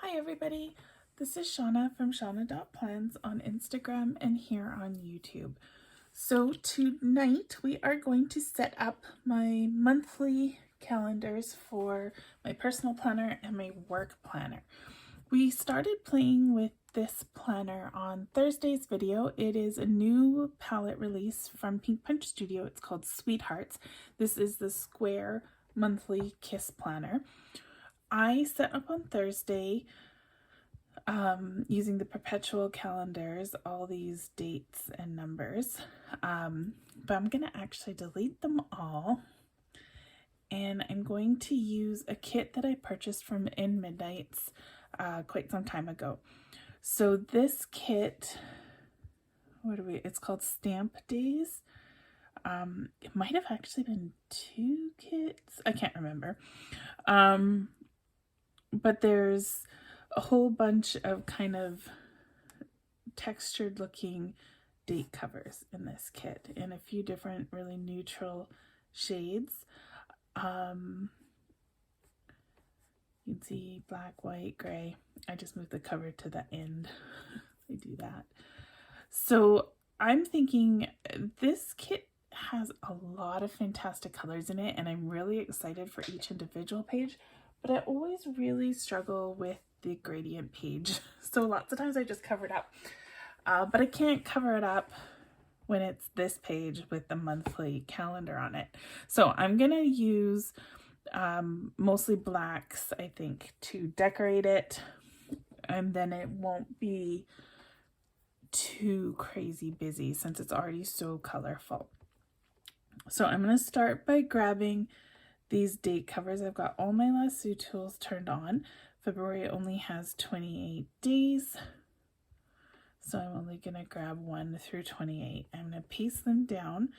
Hi everybody, this is Shauna from Shauna.plans on Instagram and here on YouTube. So tonight we are going to set up my monthly calendars for my personal planner and my work planner. We started playing with this planner on Thursday's video. It is a new palette release from Pink Punch Studio. It's called Sweethearts. This is the square monthly kiss planner. I set up on Thursday using the perpetual calendars, all these dates and numbers, but I'm going to actually delete them all, and I'm going to use a kit that I purchased from In Midnights quite some time ago. So this kit, it's called Stamp Days. It might have actually been 2 kits, I can't remember. But there's a whole bunch of kind of textured looking date covers in this kit in a few different really neutral shades. You can see black, white, gray. I just moved the cover to the end. I do that. So I'm thinking this kit has a lot of fantastic colors in it, and I'm really excited for each individual page, but I always really struggle with the gradient page. So lots of times I just cover it up, but I can't cover it up when it's this page with the monthly calendar on it. So I'm gonna use mostly blacks, I think, to decorate it, and then it won't be too crazy busy since it's already so colorful. So I'm going to start by grabbing these date covers. I've got all my lasso tools turned on. February only has 28 days, so I'm only going to grab 1 through 28. I'm going to paste them down,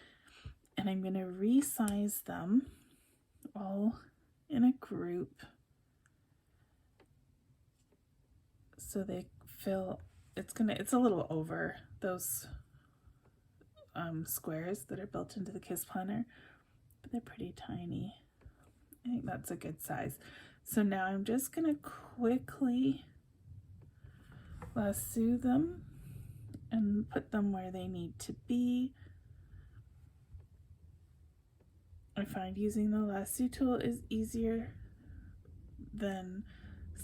and I'm going to resize them all in a group so they fill. It's a little over those squares that are built into the kiss planner, but they're pretty tiny. I think that's a good size. So now I'm just gonna quickly lasso them and put them where they need to be. I find using the lasso tool is easier than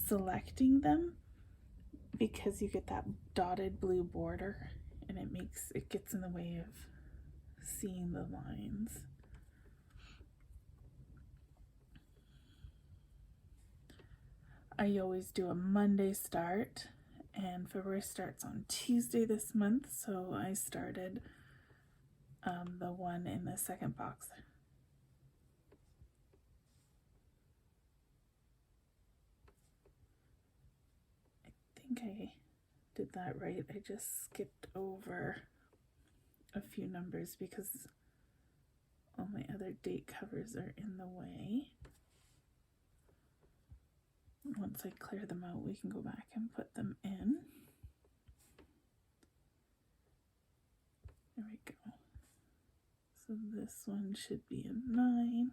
selecting them because you get that dotted blue border and it gets in the way of seeing the lines. I always do a Monday start, and February starts on Tuesday this month, so I started the one in the second box. I think I did that right. I just skipped over a few numbers because all my other date covers are in the way. Once I clear them out, we can go back and put them in. There we go. So this one should be a 9,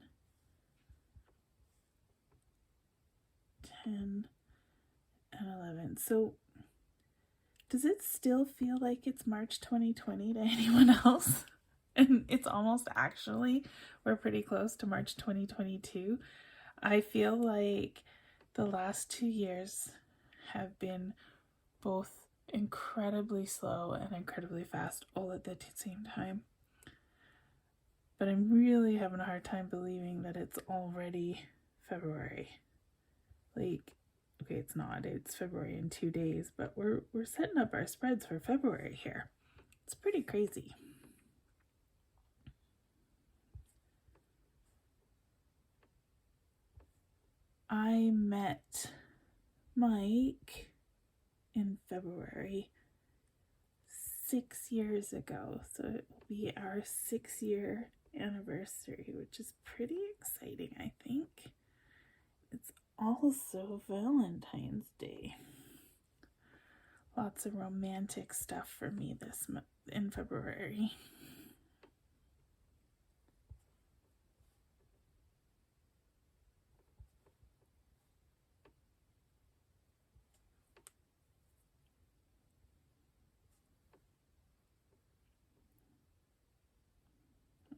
10, and 11. So does it still feel like it's March 2020 to anyone else? And it's almost actually, we're pretty close to March 2022. I feel like the last 2 years have been both incredibly slow and incredibly fast all at the same time. But I'm really having a hard time believing that it's already February. Like, okay, it's not. It's February in 2 days, but we're setting up our spreads for February here. It's pretty crazy. I met Mike in February 6 years ago, so it will be our 6-year anniversary, which is pretty exciting, I think. It's also Valentine's Day. Lots of romantic stuff for me this month in February.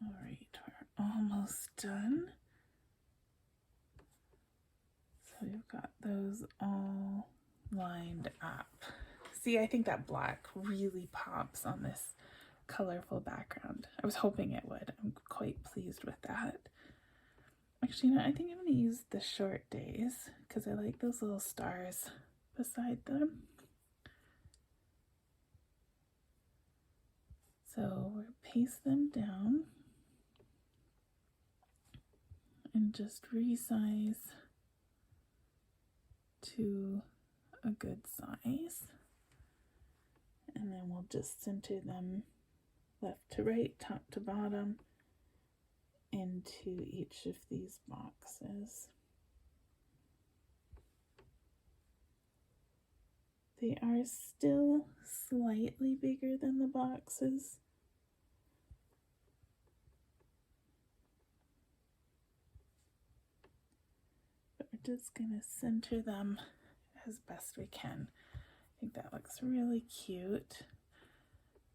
All right, we're almost done. So we've got those all lined up. See, I think that black really pops on this colorful background. I was hoping it would. I'm quite pleased with that. Actually, I think I'm going to use the short days because I like those little stars beside them. So we'll paste them down and just resize to a good size. And then we'll just center them left to right, top to bottom, into each of these boxes. They are still slightly bigger than the boxes. But we're just going to center them as best we can. I think that looks really cute.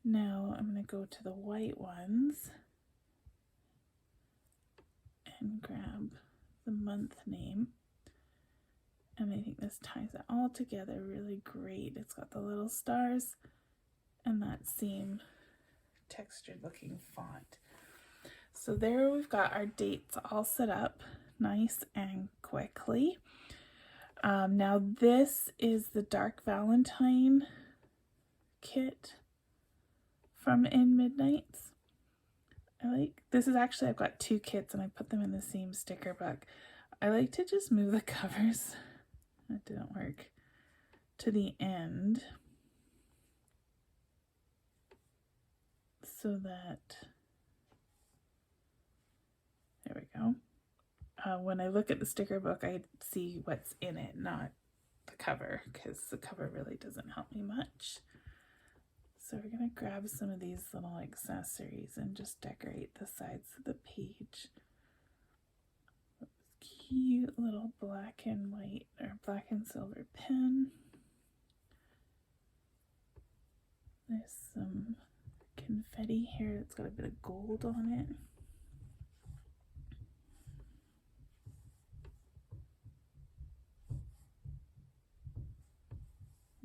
Now I'm going to go to the white ones and grab the month name. And I think this ties it all together really great. It's got the little stars and that same textured looking font. So there we've got our dates all set up nice and quickly. Now this is the Dark Valentine kit from In Midnights. This is actually, I've got two kits and I put them in the same sticker book. I like to just move the covers, that didn't work, to the end so that, there we go. When I look at the sticker book, I see what's in it, not the cover, because the cover really doesn't help me much. So we're going to grab some of these little accessories and just decorate the sides of the page. Cute little black and white or black and silver pen. There's some confetti here that's got a bit of gold on it.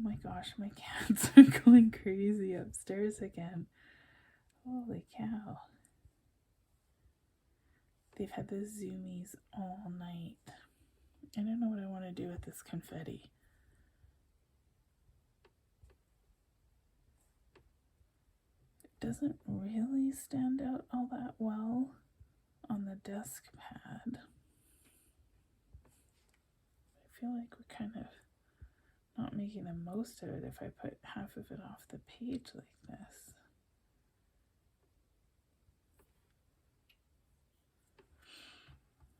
Oh my gosh, my cats are going crazy upstairs again. Holy cow. They've had the zoomies all night. I don't know what I want to do with this confetti. It doesn't really stand out all that well on the desk pad. I feel like we're kind of not making the most of it if I put half of it off the page like this.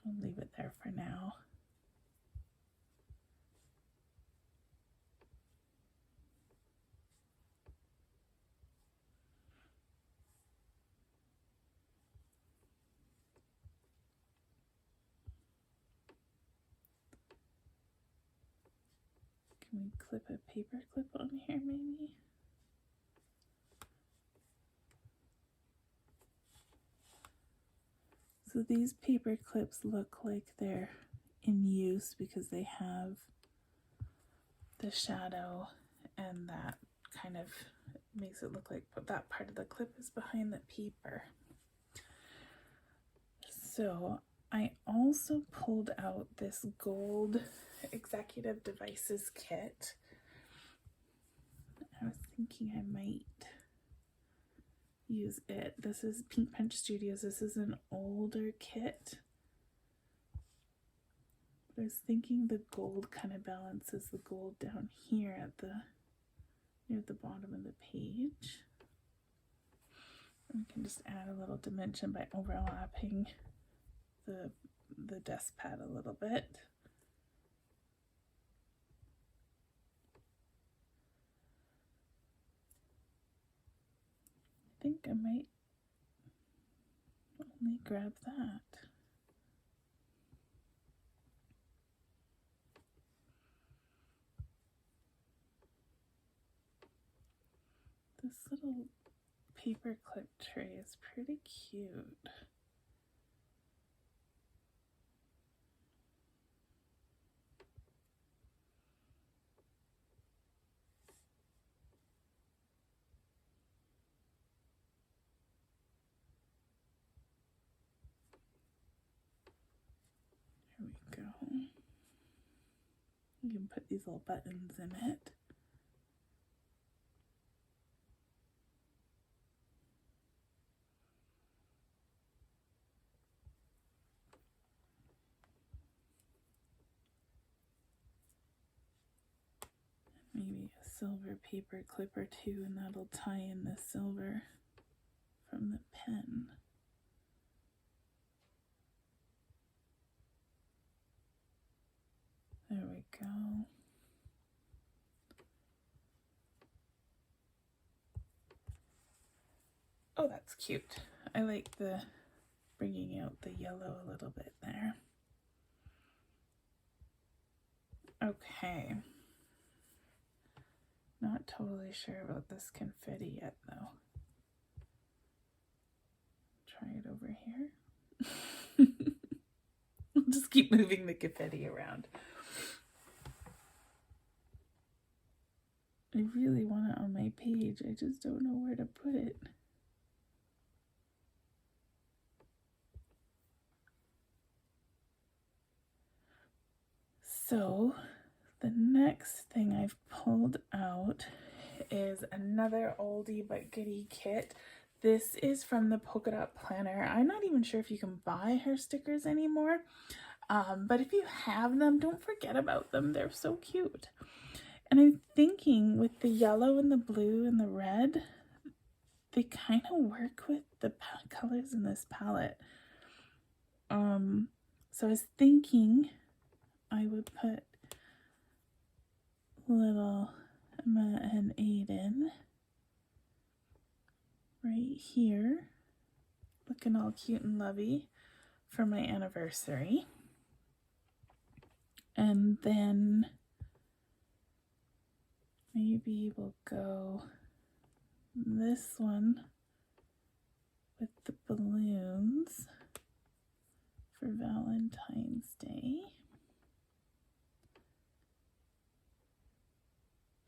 I'll leave it there for now. Can we clip a paper clip on here maybe? So these paper clips look like they're in use because they have the shadow and that kind of makes it look like that part of the clip is behind the paper. So I also pulled out this gold Executive Devices kit. I was thinking I might use it. This is Pink Punch Studios. This is an older kit. But I was thinking the gold kind of balances the gold down here at near the bottom of the page. And we can just add a little dimension by overlapping the desk pad a little bit. I think I might only grab that. This little paper clip tray is pretty cute. Here we go. You can put these little buttons in it. Maybe a silver paper clip or two, and that'll tie in the silver from the pen. There we go. Oh, that's cute. I like the bringing out the yellow a little bit there. Okay. Not totally sure about this confetti yet, though. Try it over here. I'll just keep moving the confetti around. I really want it on my page. I just don't know where to put it. So the next thing I've pulled out is another oldie but goodie kit. This is from the Polka Dot Planner. I'm not even sure if you can buy her stickers anymore, but if you have them, don't forget about them. They're so cute. And I'm thinking with the yellow and the blue and the red, they kind of work with the colors in this palette. So I was thinking I would put little Emma and Aiden right here, looking all cute and lovey for my anniversary. And then maybe we'll go this one with the balloons for Valentine's Day.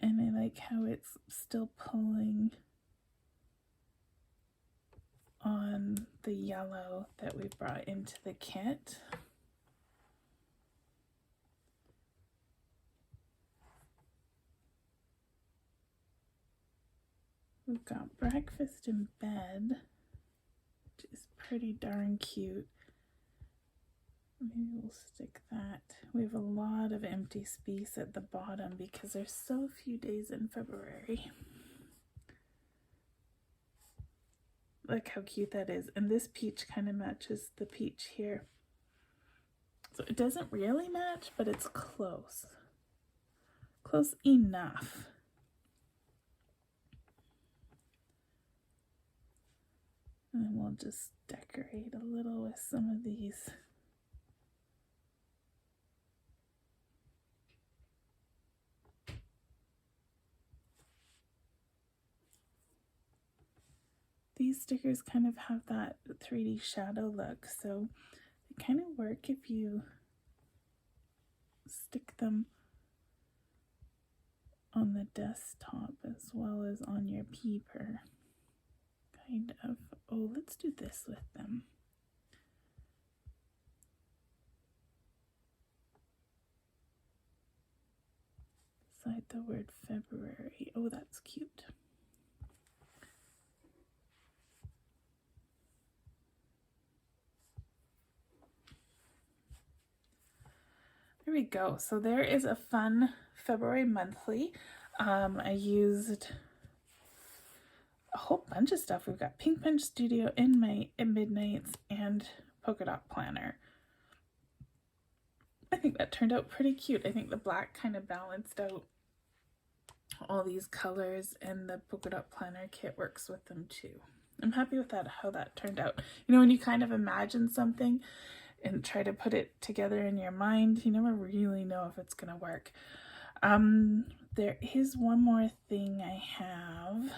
And I like how it's still pulling on the yellow that we brought into the kit. We've got breakfast in bed, which is pretty darn cute. Maybe we'll stick that. We have a lot of empty space at the bottom because there's so few days in February. Look how cute that is. And this peach kind of matches the peach here. So it doesn't really match, but it's close. Close enough. And then we'll just decorate a little with some of these. These stickers kind of have that 3D shadow look, so they kind of work if you stick them on the desktop as well as on your paper. Kind of. Oh, let's do this with them. Beside the word February. Oh, that's cute. There we go. So there is a fun February monthly. I used a whole bunch of stuff. We've got Pink Punch Studio, In Midnights, and Polka Dot Planner. I think that turned out pretty cute. I think the black kind of balanced out all these colors, and the Polka Dot Planner kit works with them too. I'm happy with that, how that turned out. You know, when you kind of imagine something and try to put it together in your mind, you never really know if it's gonna work. There is one more thing I have.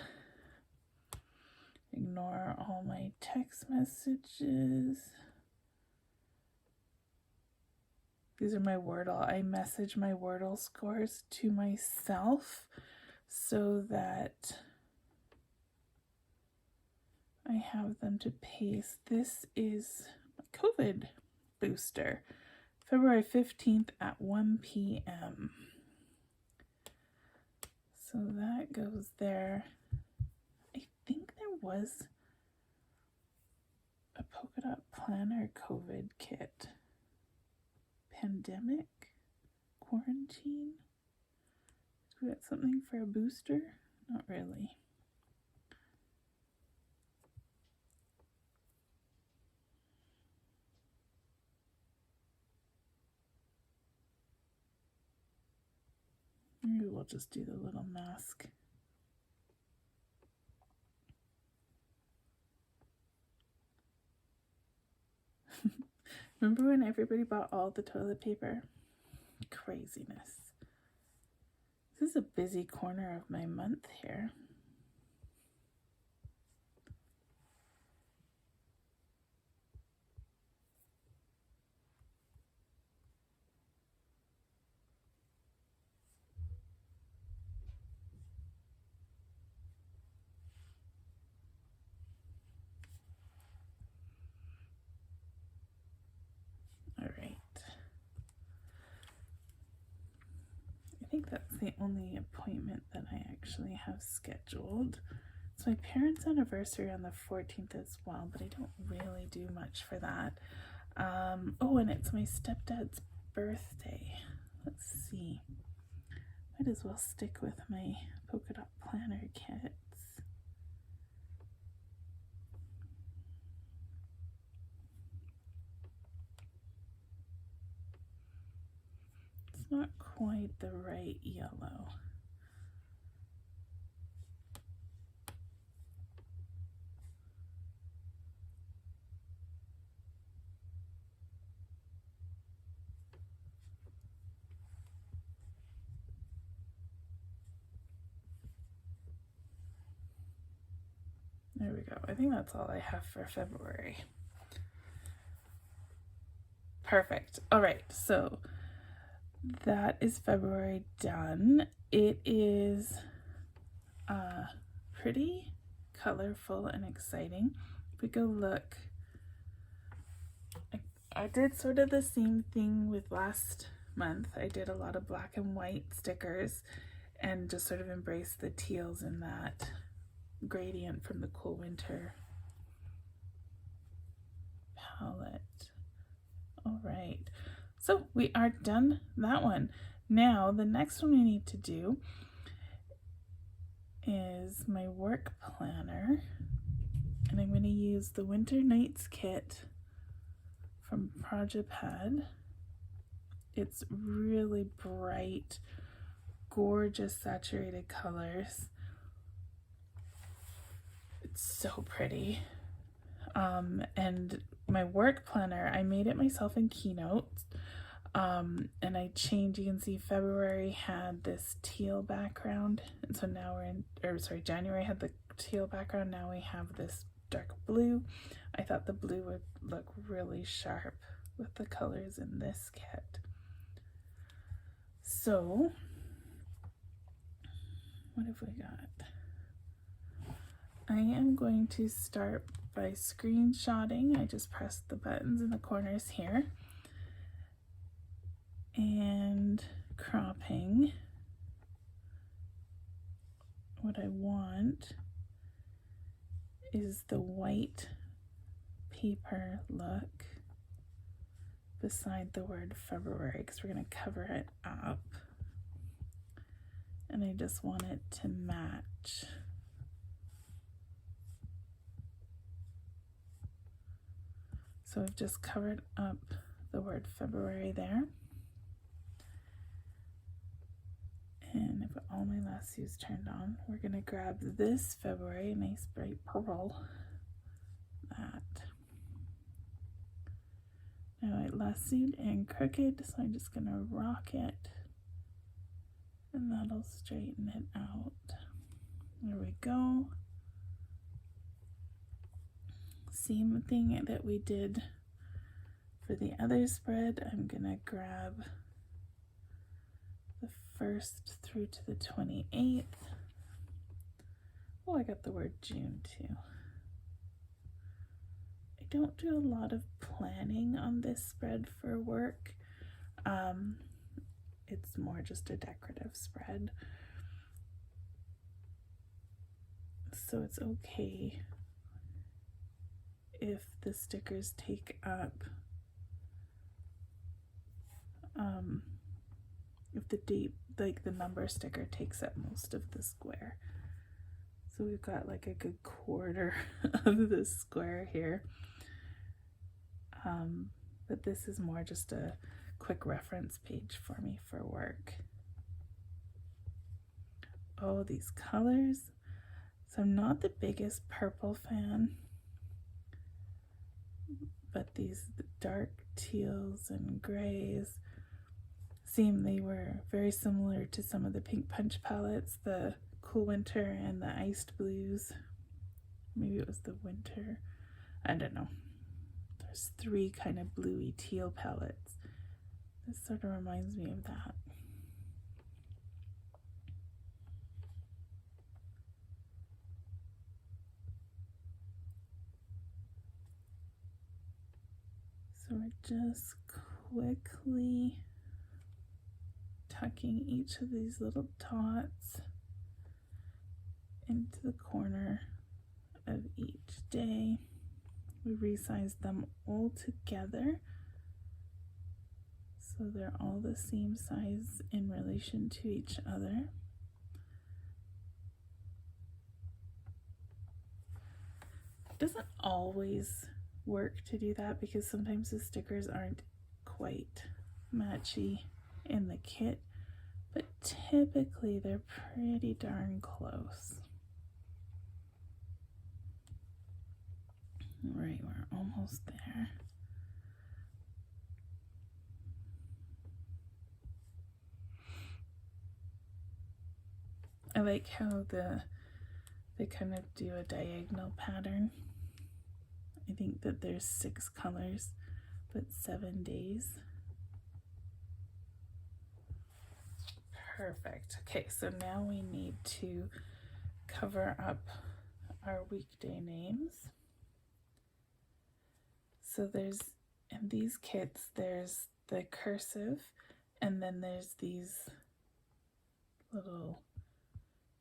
Ignore all my text messages. These are my Wordle. I message my Wordle scores to myself so that I have them to paste. This is my COVID booster, February 15th at 1 p.m. So that goes there. I think there was a polka dot planner COVID kit. Pandemic? Quarantine? Do we got something for a booster? Not really. Maybe we'll just do the little mask. Remember when everybody bought all the toilet paper? Craziness. This is a busy corner of my month here. All right. I think that's the only appointment that I actually have scheduled. It's my parents' anniversary on the 14th as well, but I don't really do much for that. Oh, and it's my stepdad's birthday. Let's see. Might as well stick with my polka dot planner kits. It's not quite the right yellow. There we go. I think that's all I have for February. Perfect. All right, so that is February done. It is pretty colorful and exciting. If we go look, I did sort of the same thing with last month. I did a lot of black and white stickers and just sort of embraced the teals in that gradient from the Cool Winter palette. All right, so we are done that one. Now the next one we need to do is my work planner, and I'm going to use the Winter Nights kit from Projapad. It's really bright, gorgeous saturated colors. It's so pretty. And my work planner, I made it myself in Keynote. And I changed, you can see February had this teal background. And so now we're in, or sorry, January had the teal background. Now we have this dark blue. I thought the blue would look really sharp with the colors in this kit. So, what have we got? I am going to start by screenshotting. I just pressed the buttons in the corners here and cropping. What I want is the white paper look beside the word February, because we're going to cover it up, and I just want it to match. So I've just covered up the word February there. And I put all my lassos turned on. We're going to grab this February, nice bright purple. That. Now I lassoed and crooked, so I'm just going to rock it. And that'll straighten it out. There we go. seam thing that we did for the other spread, I'm gonna grab the 1st through to the 28th. Oh, I got the word June too. I don't do a lot of planning on this spread for work. It's more just a decorative spread. So it's okay if the stickers take up, if the date, like the number sticker takes up most of the square. So we've got like a good quarter of the square here. But this is more just a quick reference page for me for work. Oh, these colors. So I'm not the biggest purple fan, but these dark teals and grays seem they were very similar to some of the Pink Punch palettes, the Cool Winter and the Iced Blues. Maybe it was the Winter, I don't know. There's 3 kind of bluey teal palettes. This sort of reminds me of that. So we're just quickly tucking each of these little dots into the corner of each day. We resized them all together so they're all the same size in relation to each other. It doesn't always work to do that because sometimes the stickers aren't quite matchy in the kit, but typically they're pretty darn close. All right, we're almost there. I like how they kind of do a diagonal pattern. I think that there's 6 colors, but 7 days. Perfect. Okay, so now we need to cover up our weekday names. So there's, in these kits, there's the cursive, and then there's these little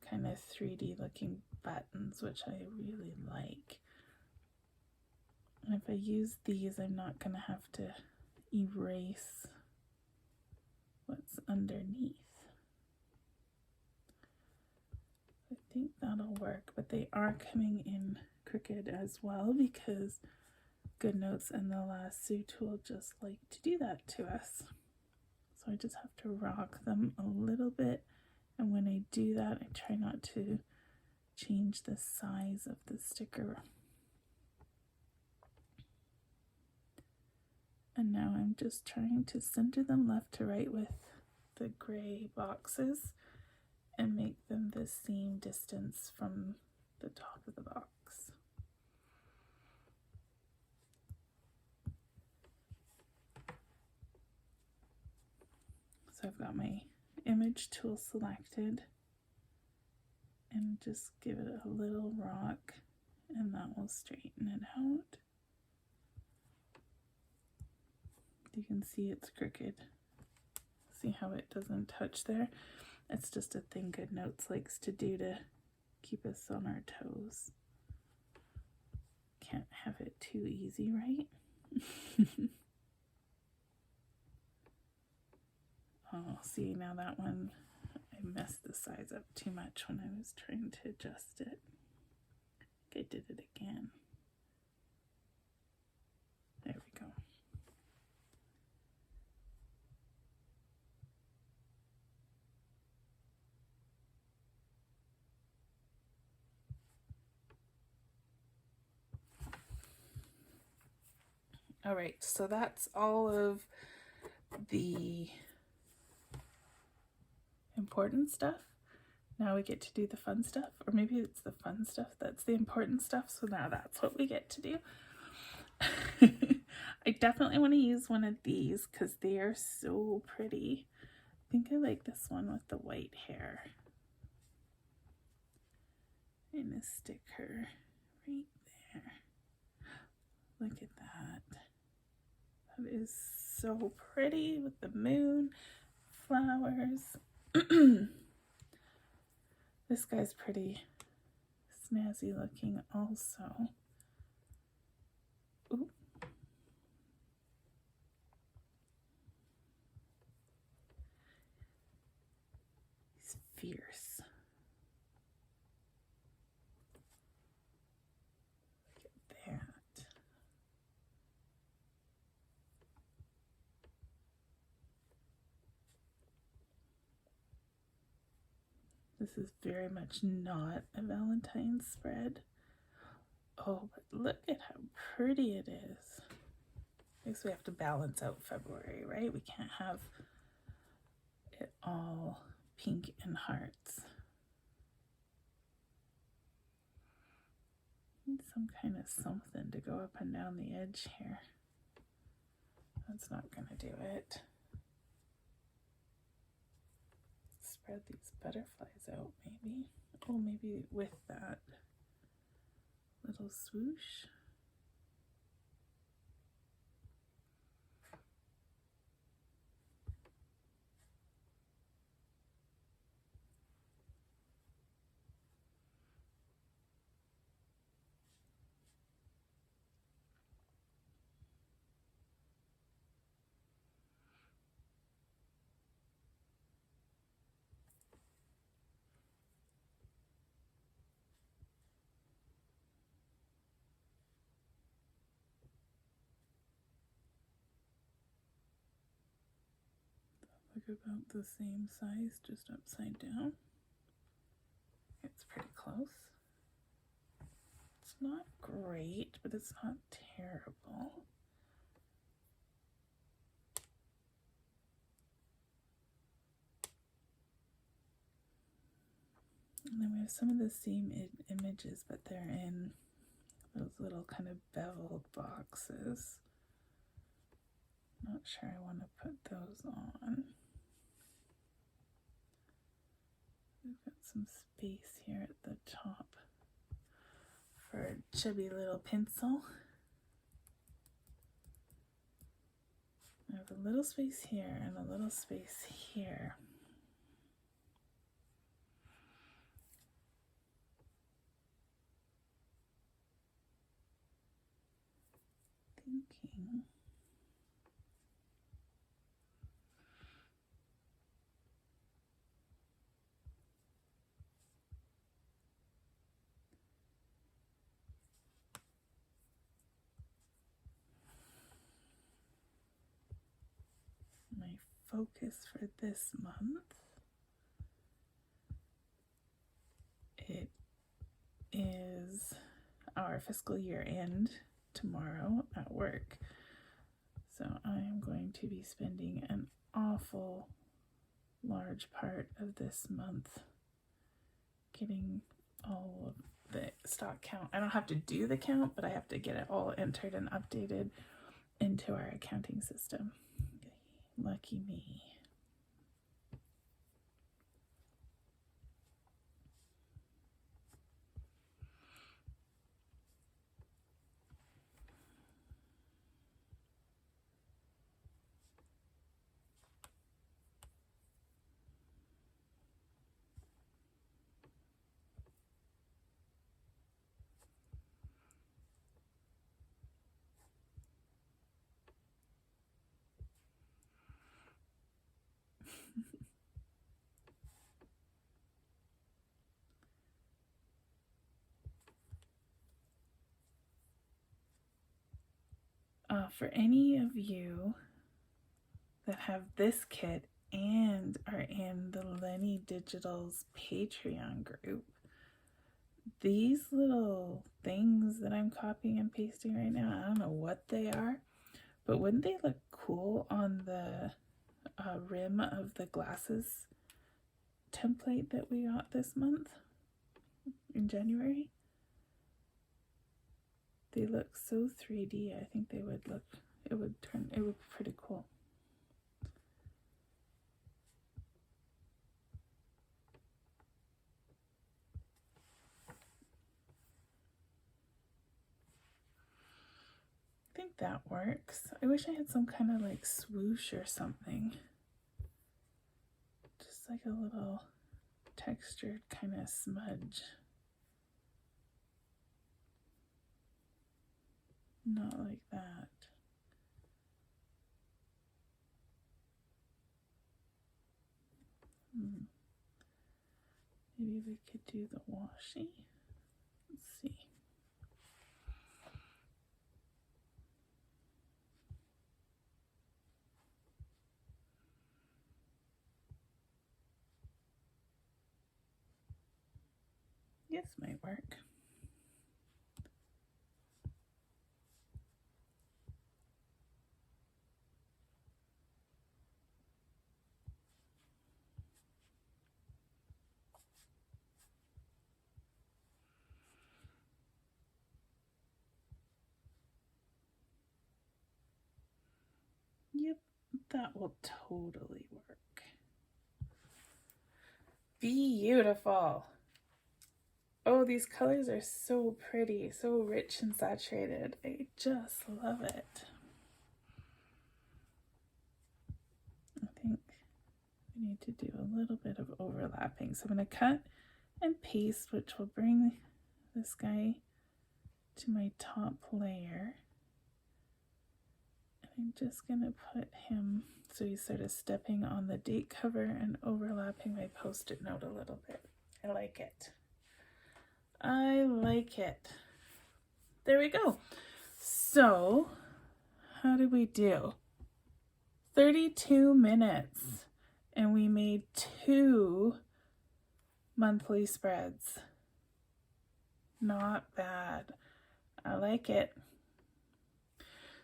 kind of 3D looking buttons, which I really like. And if I use these, I'm not going to have to erase what's underneath. I think that'll work, but they are coming in crooked as well because GoodNotes and the Lasso tool just like to do that to us. So I just have to rock them a little bit, and when I do that, I try not to change the size of the sticker. And now I'm just trying to center them left to right with the gray boxes and make them the same distance from the top of the box. So I've got my image tool selected and just give it a little rock and that will straighten it out. You can see it's crooked. See how it doesn't touch there? It's just a thing GoodNotes likes to do to keep us on our toes. Can't have it too easy, right? Oh, see, now that one, I messed the size up too much when I was trying to adjust it. I think I did it again. There we go. All right, so that's all of the important stuff. Now we get to do the fun stuff, or maybe it's the fun stuff that's the important stuff, so now that's what we get to do. I definitely want to use one of these because they are so pretty. I think I like this one with the white hair. And a sticker right there. Look at that. That is so pretty with the moon, flowers. This guy's pretty snazzy looking also. Ooh. He's fierce. Look at that. This is very much not a Valentine's spread. Oh, but look at how pretty it is. I guess we have to balance out February, right? We can't have it all pink and hearts. Need some kind of something to go up and down the edge here. That's not going to do it. Spread these butterflies out, maybe. Oh, maybe with that little swoosh. Look about the same size, just upside down. It's pretty close. It's not great, but it's not terrible. And then we have some of the same images, but they're in those little kind of beveled boxes. Not sure I want to put those on. We've got some space here at the top for a chubby little pencil. I have a little space here and a little space here. Thinking. My focus for this month, it is our fiscal year end tomorrow at work. So I am going to be spending an awful large part of this month getting all of the stock count. I don't have to do the count, but I have to get it all entered and updated into our accounting system. Lucky me. For any of you that have this kit and are in the Lenny Digital's Patreon group, these little things that I'm copying and pasting right now, I don't know what they are, but wouldn't they look cool on the rim of the glasses template that we got this month in January. They look so 3D. I think they would look, it would be pretty cool. I think that works. I wish I had some kind of like swoosh or something. Just like a little textured kind of smudge. Not like that. Maybe we could do the washi. Let's see. This might work. Yep, that will totally work. Beautiful. Oh, these colors are so pretty, so rich and saturated. I just love it. I think we need to do a little bit of overlapping. So I'm going to cut and paste, which will bring this guy to my top layer. I'm just going to put him so he's sort of stepping on the date cover and overlapping my post-it note a little bit. I like it. I like it. There we go. So, how did we do? 32 minutes, and we made 2 monthly spreads. Not bad. I like it.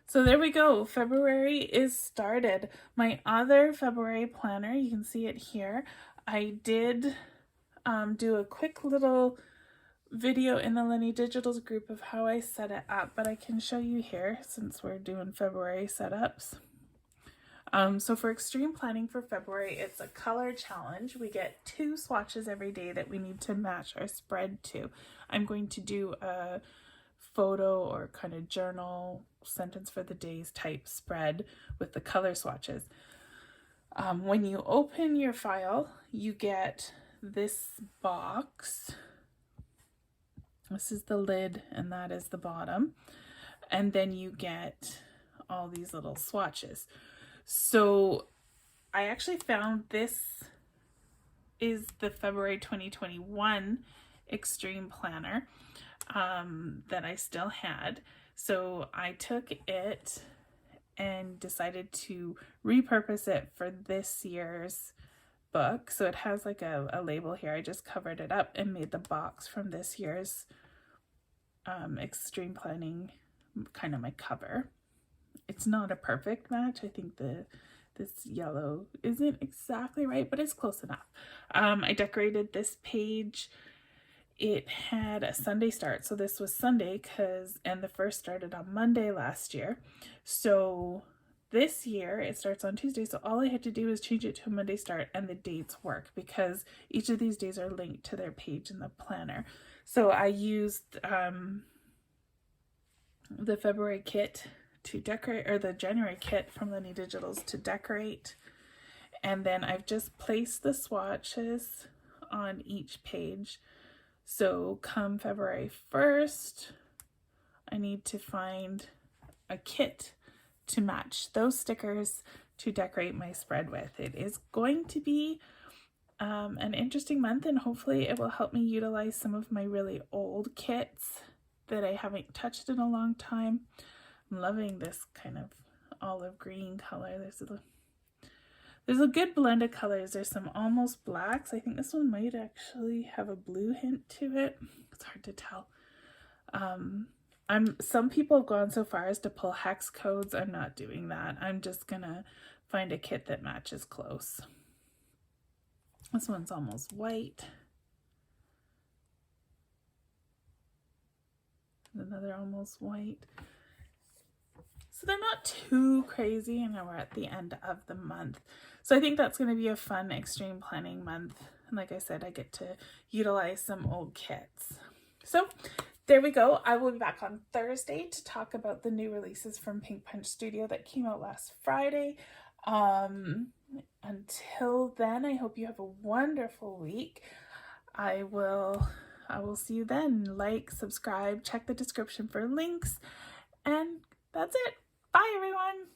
So there we go. February is started. My other February planner, you can see it here. I did do a quick little video in the Lenny Digitals group of how I set it up, but I can show you here since we're doing February setups. So for extreme planning for February, it's a color challenge. We get 2 swatches every day that we need to match our spread to. I'm going to do a photo or kind of journal sentence for the days type spread with the color swatches. When you open your file, you get this box. This is the lid and that is the bottom. And then you get all these little swatches. So I actually found this is the February 2021 Extreme Planner that I still had. So I took it and decided to repurpose it for this year's book. So it has like a label here. I just covered it up and made the box from this year's Extreme Planning kind of my cover. It's not a perfect match. I think this yellow isn't exactly right, but it's close enough. I decorated this page. It had a Sunday start, so this was Sunday and the first started on Monday last year. So this year it starts on Tuesday, so all I had to do was change it to a Monday start and the dates work because each of these days are linked to their page in the planner. So I used the February kit to decorate, or the January kit from Lenny Digitals to decorate. And then I've just placed the swatches on each page. So come February 1st, I need to find a kit to match those stickers to decorate my spread with. It is going to be an interesting month, and hopefully it will help me utilize some of my really old kits that I haven't touched in a long time. I'm loving this kind of olive green color. There's a good blend of colors. There's some almost blacks. I think this one might actually have a blue hint to it. It's hard to tell. Some people have gone so far as to pull hex codes. I'm not doing that. I'm just gonna find a kit that matches close. This one's almost white. Another almost white. So they're not too crazy, and we're at the end of the month. So I think that's going to be a fun extreme planning month. And like I said, I get to utilize some old kits. So there we go. I will be back on Thursday to talk about the new releases from Pink Punch Studio that came out last Friday. Until then, I hope you have a wonderful week. I will see you then. Like, subscribe, check the description for links, and that's it. Bye, everyone.